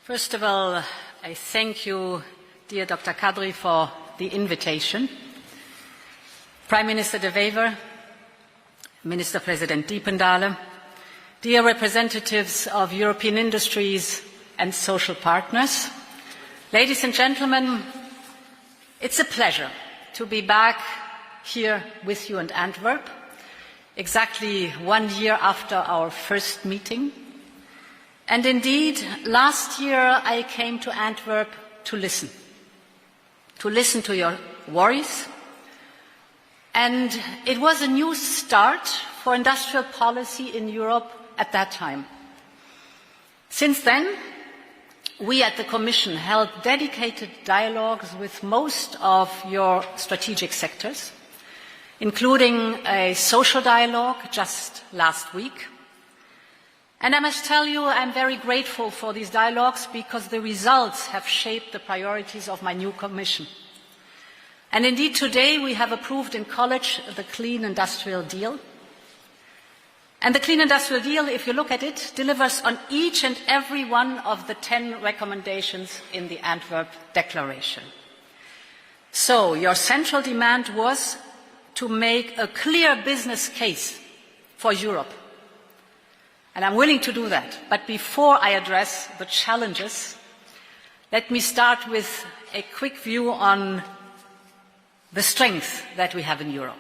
First of all, I thank you, dear Dr. Kadri, for the invitation. Prime Minister De Wever, Minister President Diependale, dear representatives of European industries and social partners, ladies and gentlemen, it's a pleasure to be back here with you in Antwerp, exactly 1 year after our first meeting. And indeed, last year I came to Antwerp to listen to your worries. And it was a new start for industrial policy in Europe at that time. Since then, we at the Commission held dedicated dialogues with most of your strategic sectors, including a social dialogue just last week. And I must tell you, I'm very grateful for these dialogues because the results have shaped the priorities of my new Commission. And indeed, today we have approved in College the Clean Industrial Deal. And the Clean Industrial Deal, if you look at it, delivers on each and every one of the 10 recommendations in the Antwerp Declaration. So, your central demand was to make a clear business case for Europe. And I'm willing to do that. But before I address the challenges, let me start with a quick view on the strength that we have in Europe.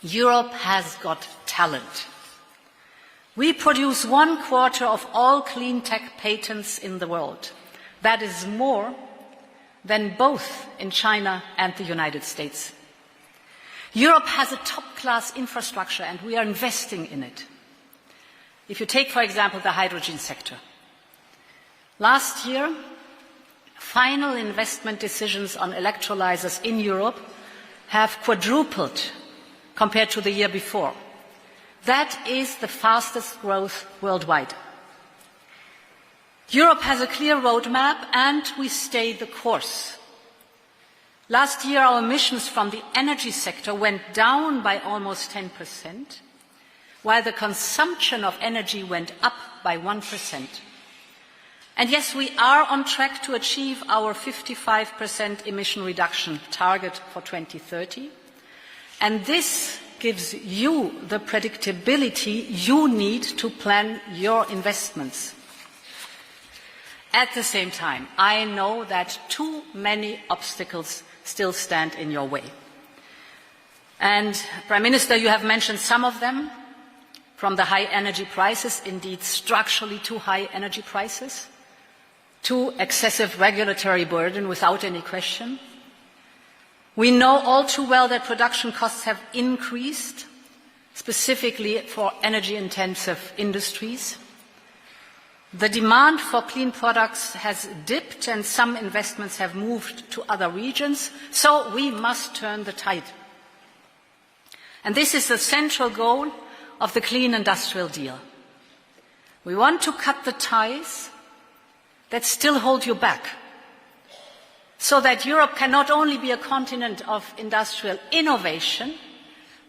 Europe has got talent. We produce 1/4 of all clean tech patents in the world. That is more than both in China and the United States. Europe has a top-class infrastructure and we are investing in it. If you take, for example, the hydrogen sector. Last year, final investment decisions on electrolyzers in Europe have quadrupled compared to the year before. That is the fastest growth worldwide. Europe has a clear roadmap and we stay the course. Last year, our emissions from the energy sector went down by almost 10%, while the consumption of energy went up by 1%. And yes, we are on track to achieve our 55% emission reduction target for 2030. And this gives you the predictability you need to plan your investments. At the same time, I know that too many obstacles still stand in your way. And, Prime Minister, you have mentioned some of them. From the high energy prices, indeed structurally too high energy prices, to excessive regulatory burden without any question. We know all too well that production costs have increased, specifically for energy-intensive industries. The demand for clean products has dipped and some investments have moved to other regions, so we must turn the tide. And this is the central goal of the Clean Industrial Deal. We want to cut the ties that still hold you back, so that Europe can not only be a continent of industrial innovation,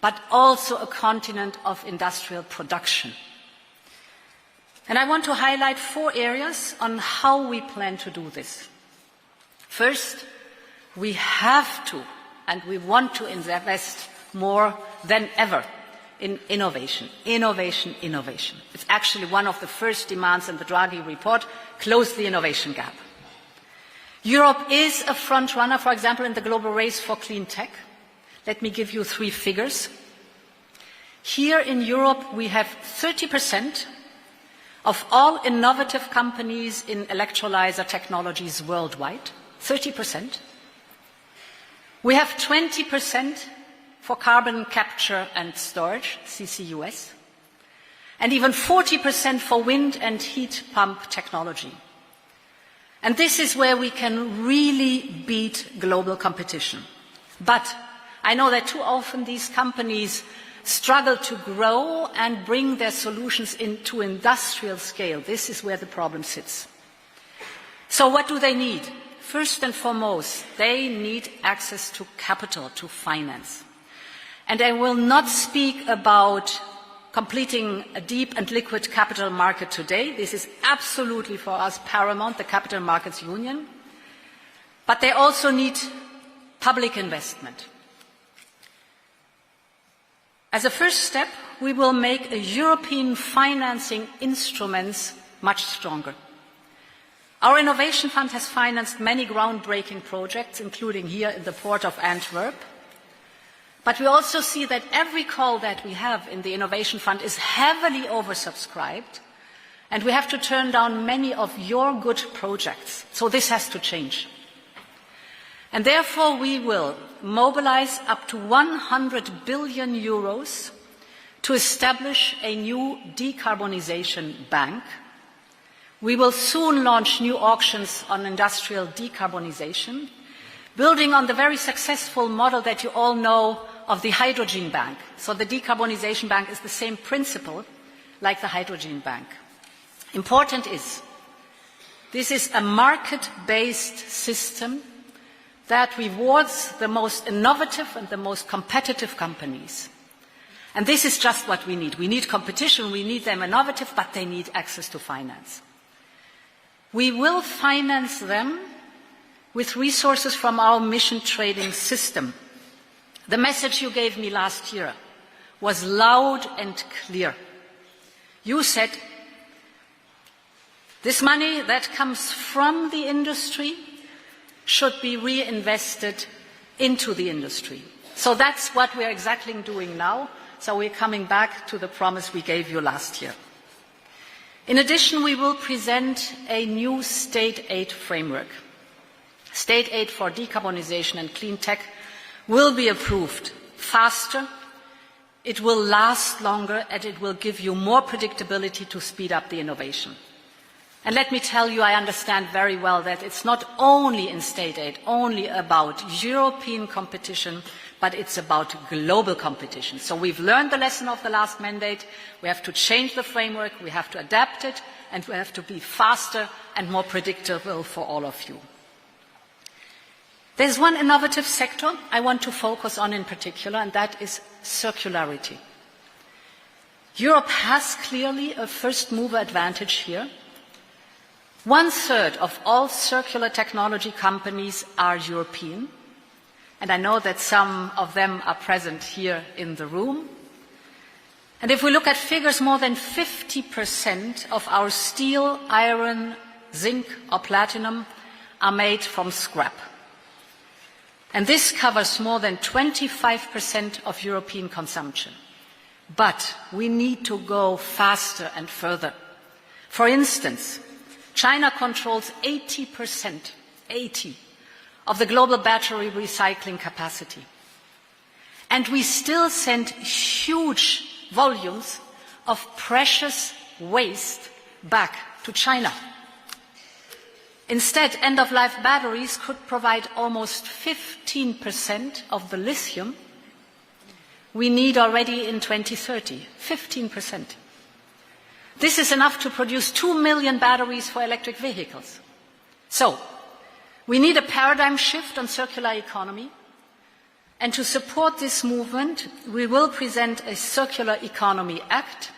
but also a continent of industrial production. And I want to highlight 4 areas on how we plan to do this. First, we have to, and we want to invest more than ever in innovation, innovation, innovation. It's actually one of the first demands in the Draghi report, close the innovation gap. Europe is a front runner, for example, in the global race for clean tech. Let me give you 3 figures. Here in Europe, we have 30% of all innovative companies in electrolyzer technologies worldwide, 30%. We have 20% for carbon capture and storage, CCUS, and even 40% for wind and heat pump technology. And this is where we can really beat global competition. But I know that too often these companies struggle to grow and bring their solutions into industrial scale. This is where the problem sits. So what do they need? First and foremost, they need access to capital, to finance. And I will not speak about completing a deep and liquid capital market today. This is absolutely for us paramount, the Capital Markets Union. But they also need public investment. As a first step, we will make European financing instruments much stronger. Our Innovation Fund has financed many groundbreaking projects, including here in the port of Antwerp. But we also see that every call that we have in the Innovation Fund is heavily oversubscribed, and we have to turn down many of your good projects. So this has to change. And therefore we will mobilize up to 100 billion euros to establish a new decarbonization bank. We will soon launch new auctions on industrial decarbonization, building on the very successful model that you all know of the hydrogen bank. So the decarbonization bank is the same principle like the hydrogen bank. Important is, this is a market-based system that rewards the most innovative and the most competitive companies. And this is just what we need. We need competition, we need them innovative, but they need access to finance. We will finance them with resources from our emission trading system. The message you gave me last year was loud and clear. You said, this money that comes from the industry should be reinvested into the industry. So that's what we are exactly doing now. So we're coming back to the promise we gave you last year. In addition, we will present a new state aid framework. State aid for decarbonization and clean tech will be approved faster, it will last longer, and it will give you more predictability to speed up the innovation. And let me tell you, I understand very well that it's not only in state aid, only about European competition, but it's about global competition. So we've learned the lesson of the last mandate. We have to change the framework, we have to adapt it, and we have to be faster and more predictable for all of you. There's one innovative sector I want to focus on in particular, and that is circularity. Europe has clearly a first-mover advantage here. 1/3 of all circular technology companies are European, and I know that some of them are present here in the room. And if we look at figures, more than 50% of our steel, iron, zinc or platinum are made from scrap. And this covers more than 25% of European consumption. But we need to go faster and further. For instance, China controls 80% of the global battery recycling capacity. And we still send huge volumes of precious waste back to China. Instead, end-of-life batteries could provide almost 15% of the lithium we need already in 2030, 15%. This is enough to produce 2 million batteries for electric vehicles. So, we need a paradigm shift on circular economy, and to support this movement, we will present a Circular Economy Act.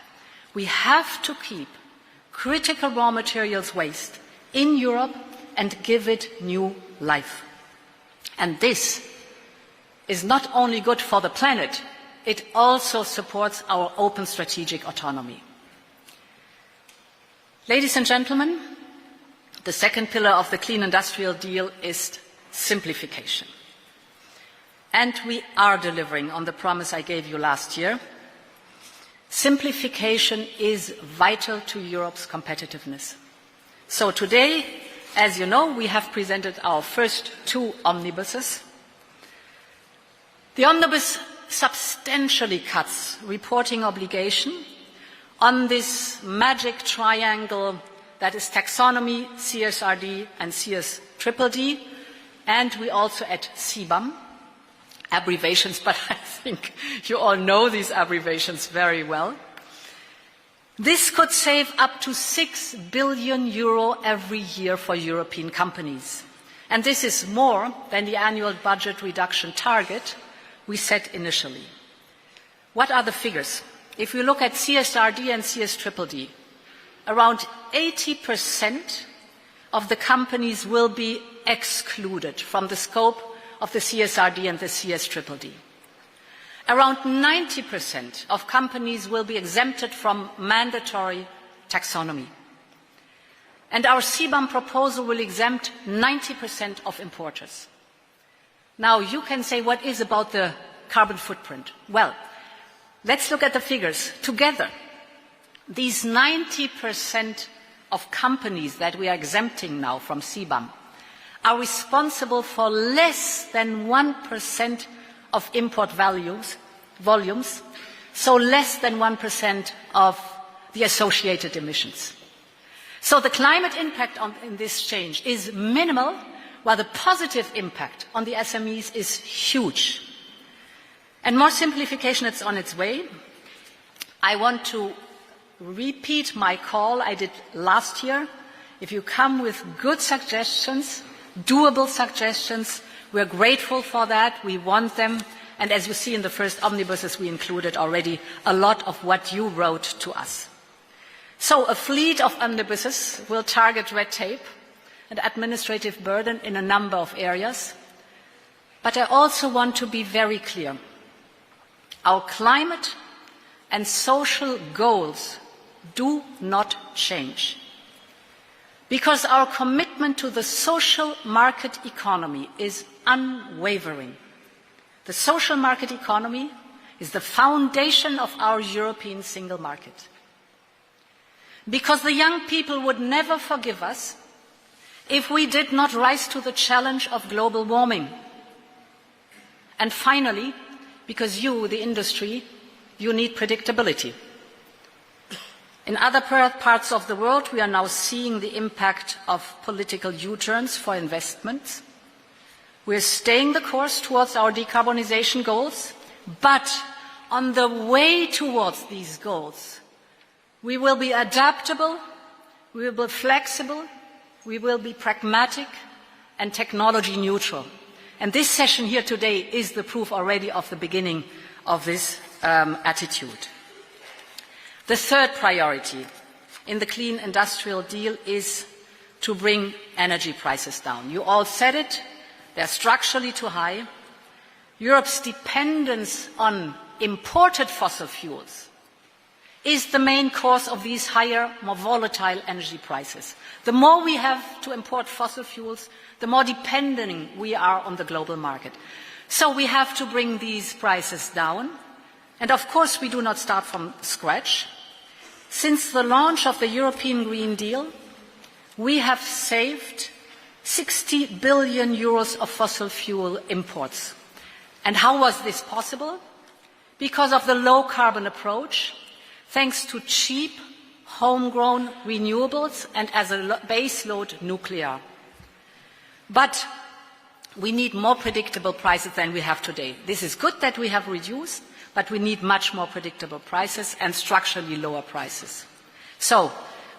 We have to keep critical raw materials waste in Europe and give it new life. And this is not only good for the planet, it also supports our open strategic autonomy. Ladies and gentlemen, the second pillar of the Clean Industrial Deal is simplification. And we are delivering on the promise I gave you last year. Simplification is vital to Europe's competitiveness. So today, as you know, we have presented our first 2 omnibuses. The omnibus substantially cuts reporting obligation on this magic triangle that is taxonomy, CSRD and CSDDD, and we also add CBAM, abbreviations, but I think you all know these abbreviations very well. This could save up to 6 billion euro every year for European companies. And this is more than the annual budget reduction target we set initially. What are the figures? if you look at CSRD and CSDDD, around 80% of the companies will be excluded from the scope of the CSRD and the CSDDD. Around 90% of companies will be exempted from mandatory taxonomy. And our CBAM proposal will exempt 90% of importers. Now, you can say, what is about the carbon footprint? Well, let's look at the figures together. These 90% of companies that we are exempting now from CBAM are responsible for less than 1% of import volumes, so less than 1% of the associated emissions. So the climate impact in this change is minimal, while the positive impact on the SMEs is huge. And more simplification is on its way. I want to repeat my call I did last year. If you come with good suggestions, doable suggestions, we're grateful for that. We want them. And as you see in the first omnibuses, we included already a lot of what you wrote to us. So a fleet of omnibuses will target red tape and administrative burden in a number of areas. But I also want to be very clear. Our climate and social goals do not change, because our commitment to the social market economy is unwavering. The social market economy is the foundation of our European single market. Because the young people would never forgive us if we did not rise to the challenge of global warming. And finally, because you, the industry, you need predictability. In other parts of the world, we are now seeing the impact of political U-turns for investments. We are staying the course towards our decarbonization goals, but on the way towards these goals, we will be adaptable, we will be flexible, we will be pragmatic and technology neutral. And this session here today is the proof already of the beginning of this attitude. The third priority in the Clean Industrial Deal is to bring energy prices down. You all said it, they're structurally too high. Europe's dependence on imported fossil fuels is the main cause of these higher, more volatile energy prices. The more we have to import fossil fuels, the more dependent we are on the global market. So we have to bring these prices down. And of course, we do not start from scratch. Since the launch of the European Green Deal, we have saved 60 billion euros of fossil fuel imports. And how was this possible? Because of the low carbon approach, thanks to cheap, homegrown renewables and as a base load nuclear. But we need more predictable prices than we have today. This is good that we have reduced, but we need much more predictable prices and structurally lower prices. So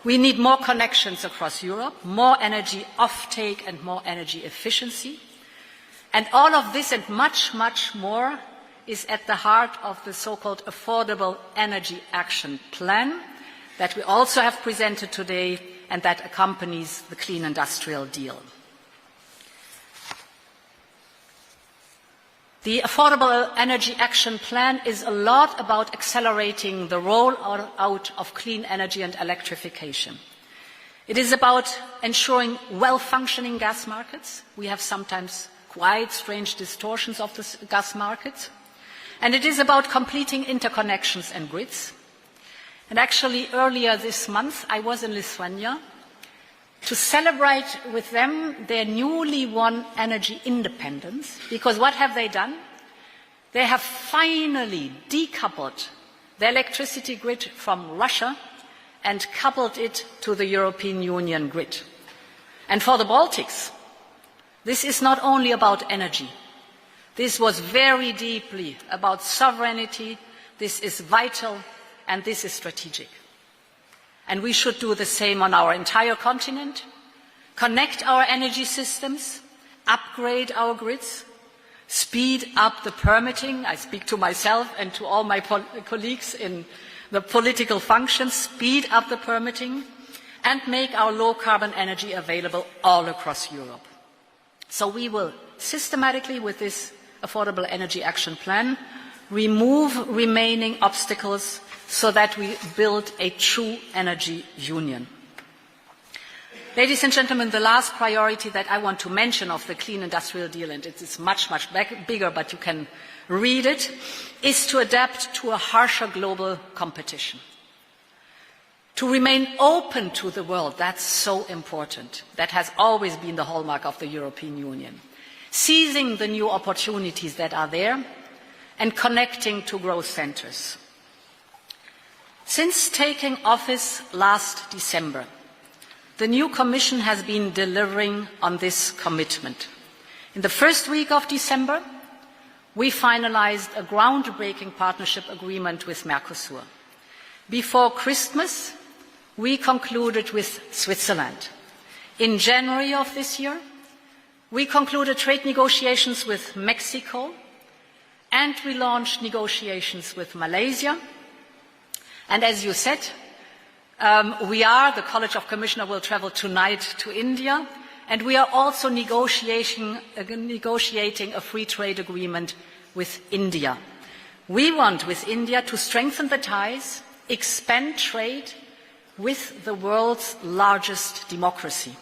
we need more connections across Europe, more energy offtake and more energy efficiency. And all of this and much, much more is at the heart of the so-called Affordable Energy Action Plan that we also have presented today and that accompanies the Clean Industrial Deal. The Affordable Energy Action Plan is a lot about accelerating the rollout of clean energy and electrification. It is about ensuring well-functioning gas markets. We have sometimes quite strange distortions of the gas markets. And it is about completing interconnections and grids. And actually, earlier this month, I was in Lithuania to celebrate with them their newly won energy independence. Because what have they done? They have finally decoupled the electricity grid from Russia and coupled it to the European Union grid. And for the Baltics, this is not only about energy. This was very deeply about sovereignty. This is vital and this is strategic. And we should do the same on our entire continent, connect our energy systems, upgrade our grids, speed up the permitting. I speak to myself and to all my colleagues in the political functions, speed up the permitting, and make our low-carbon energy available all across Europe. So we will systematically, with this Affordable Energy Action Plan, remove remaining obstacles so that we build a true energy union. Ladies and gentlemen, the last priority that I want to mention of the Clean Industrial Deal, and it is much, much bigger, but you can read it, is to adapt to a harsher global competition. To remain open to the world, that's so important. That has always been the hallmark of the European Union. Seizing the new opportunities that are there and connecting to growth centres. Since taking office last December, the new Commission has been delivering on this commitment. In the first week of December, we finalised a groundbreaking partnership agreement with Mercosur. Before Christmas, we concluded with Switzerland. In January of this year, we concluded trade negotiations with Mexico, and we launched negotiations with Malaysia. And as you said, the College of Commissioners will travel tonight to India, and we are also negotiating a free trade agreement with India. We want with India to strengthen the ties, expand trade with the world's largest democracy.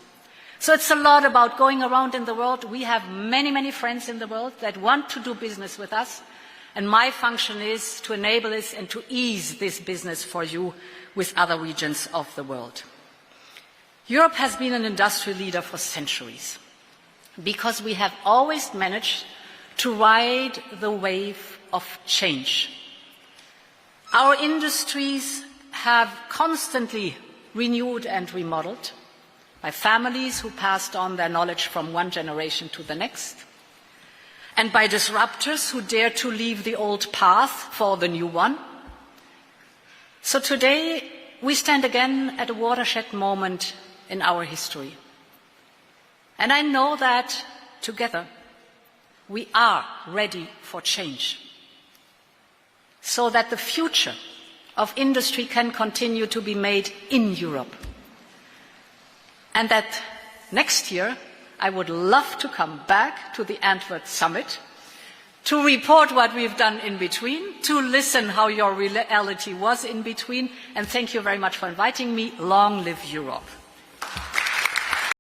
So it's a lot about going around in the world. We have many, many friends in the world that want to do business with us, and my function is to enable this and to ease this business for you with other regions of the world. Europe has been an industrial leader for centuries because we have always managed to ride the wave of change. Our industries have constantly renewed and remodeled by families who passed on their knowledge from one generation to the next, and by disruptors who dare to leave the old path for the new one. So today, we stand again at a watershed moment in our history. And I know that together, we are ready for change, so that the future of industry can continue to be made in Europe. And that next year, I would love to come back to the Antwerp Summit to report what we've done in between, to listen how your reality was in between, and thank you very much for inviting me. Long live Europe.